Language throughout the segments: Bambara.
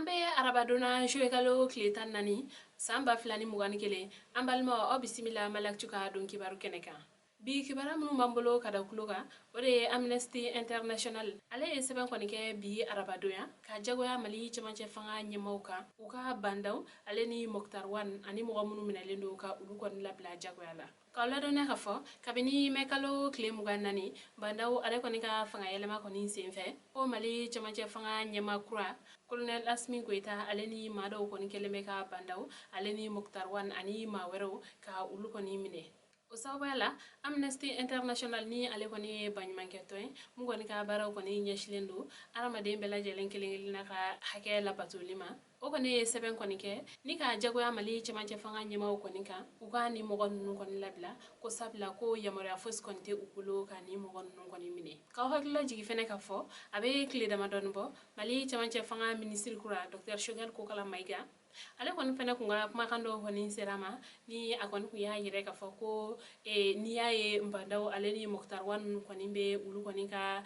Ambe arabadona jouer kalo kletan nani samba flani mugani kele ambalma o bisimila malakchuka don kibaru keneka bi kibara munu mambolo kada kuloga ore Amnesty International ale seben konike bi arabadoya ka jagoya mali chamanche fanga nyemauka uka bandaw ale ni Moktar Wan ani muga munu minalendo ka ulu kon labla jagoya la kala dona kafo kabini mekalo kle muganani bandaw ale konika fanga yelema koni senfe o mali chamanche fanga nyemakura Colonel Asmi Goita aleni mado koni kelemeka bandaw aleni Moktar Wan ani mawero ka ulu koni mine Usawala Amnesty International ni ale koni banymanketoy mu koni ka baraw koni nyeshlendo aramade bela jelen kelengilina ka hake la batulima o koni seben koni ke ni ka jagoya mali chamanche fanga nyema o koni ka uga ni mogon nun koni labla ko sabla ko yamara fos konte ukulo ka ni mogon nun koni mine ka hakla jigi fene ka fo abe kle dama don bo mali chamanche fanga ministre kura Dr. Shogal ko kala maiga ale kon fene kunga makando koni serama ni akon ku ya yire ka fo ko ni ya e mbandaw ale ni Moktar Wan koni be ulu koni ka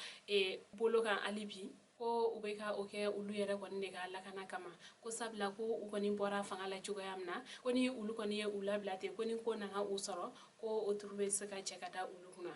bolo kan alibi ko ubeka oke ulu yere koni ne ka lakana kama ko sabla ko ukoni bora fanga la chugayamna koni ulu koni ula blate koni ko na ha usoro ko oturbe saka chekata ulu kuna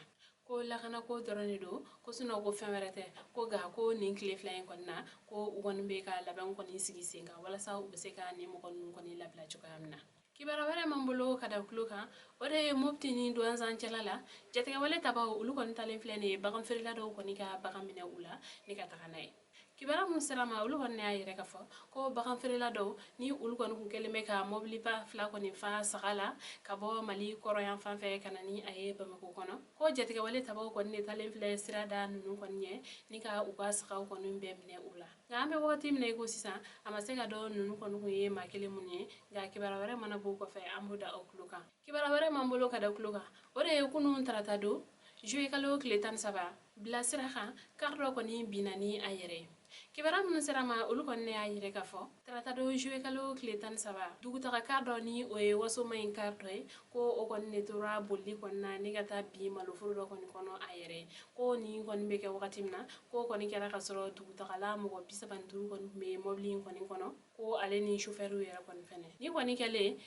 ko lakana ko dorone do ko suno ko femerete ko ga ko nin kle flying konna ko ugon be ka laban koni sigi senga wala sa ubese ka ni mo kon koni labla chukayamna kibara wala mambolo kada kluka ore mopti ni do anzan chalala jatega wala tabaw ulu kon talen flene bagam ferila do koni ka bagam mina ula ni ka takanay kibara mun salama ulu kon ne ayire ka fo ko bagam ferila do ni ulu kon ku keleme ka mobli pa fla koni fa sagala ka bo mali koroyan fan fe kanani aye bamako kono ko jatega wala tabaw kon ne talen fle sirada nunu kon nye ni ka uba sagaw kon be mine ula ngambe woti mine ko sisa amasega do nunu kon ku ye makele munye ga kibara wala mana bu ko fe amuda okluka kibara wala mambolo kada okluka ore kunu tarata do jouer kalo kletan saba blasiraha kardo koni binani ayere kibara mun serama ulu kon ne ayire ka fo tarata do jouer kalo kletan saba duguta ka kardo ni o e waso main kardo ko o kon ne tora bolli kon na ni gata bi malo furo kon kono ayere ko ni kon be ke wakatimna ko kon kera ka soro duguta kala mo bisa bandu kon me mobli kon kono ko ale ni chauffeur yera kon fene ni kon kele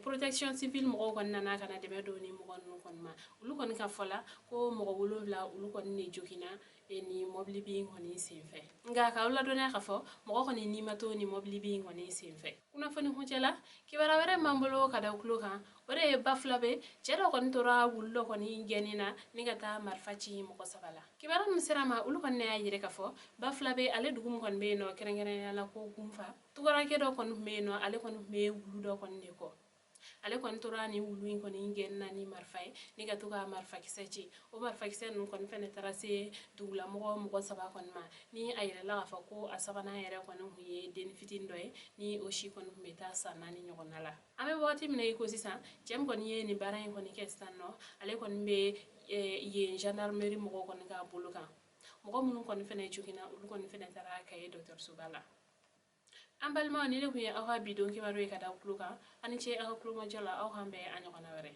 protection civil mo kon nana kana deme do ni mo kon ma ulu kon ka fola ko mo wolo bla ulu kon ni jokina ni mobli bi ngoni senfe nga ka wala do na ka fo mo ko ni mato ni mobli bi ngoni senfe kuna fani hujela kibara were mambolo kada ukluka ore baflabe jero kon tora wullo kon genina ni gata marfaci mo ko sabala kibara musirama ulu kon ne ayire ka fo baflabe ale dugum kon be no kerengere la ko gumfa tugara ke do kon me no ale kon me wulu do kon ne ko ale kon tora ni wulu kon genna ni marfay ni gatu ka marfa kisechi o marfa kisen kon fene tarase dugla mo saba kon ma ni ayire la fa ko asabana yere kon huye den fitin doy ni o shi kon meta sanani nyonala ame wati mine ko sisa jem kon ye ni baran kon kestanno ale kon be ye gendarmerie mo kon ka buluka mo mun kon fene chukina ul kon fene tara kay Dr. Subala ambalma ni le kuya awa bidon ki baro kada kuluka ani che awa kuluma jala aw hambe anyo kana were